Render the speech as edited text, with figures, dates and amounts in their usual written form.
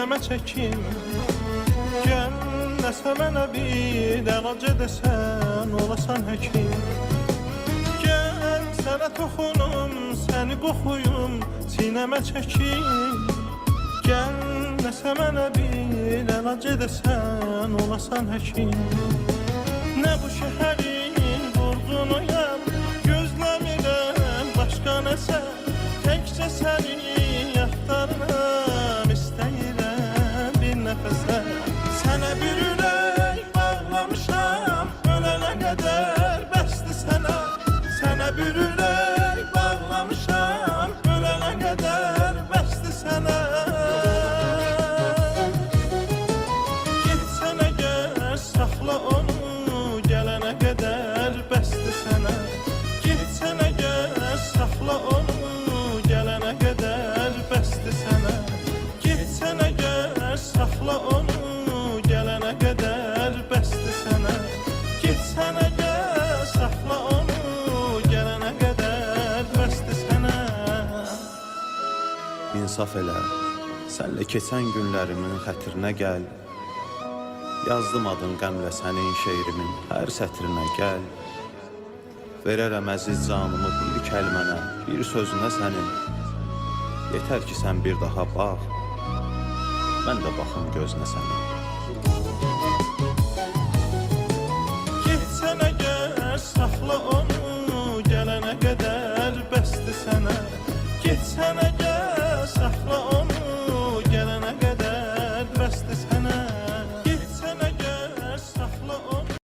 sinəmə çəkim. Gəl nəsə mənə bir əlac edəsən, olasan həkim. Gəl sənə toxunum, səni qoxuyum, sinəmə çəkim. Gəl nəsə mənə bir əlac edəsən, olasan həkim. Nə bu şəhərin vurğunuyam, gözləmirəm başqa nəsə. Təkcə səni yaxtarıram, istəyirəm bir nəfəsə. Sənə bir ürək bağlamışam, ölənə qədər bəsdir sənə. Sənə bir ürək bağlamışam, ölənə qədər bəsdir sənə. Getsənə gəl, saxla onu, gələnə qədər bəsdir sənə. Getsənə gəl, saxla onu, gələnə qədər bəsdir sənə. Getsənə gəl, saxla onu, gələnə qədər bəsdir sənə. Getsənə gəl, saxla onu, gələnə qədər bəsdir sənə. İnsaf elə, sənlə keçən günlərimin xətrinə gəl. Yazdım adın qəmlə sənin şeirimin hər sətrinə gəl. Verərəm əziz canımı bir kəlmənə, bir sözünə sənin. Yetər ki sən bir daha bax, mən də baxım gözünə sənin. Getsənə gəl, saxla onu, gələnə qədər bəsdir sənə. Getsənə gəl, saxla onu.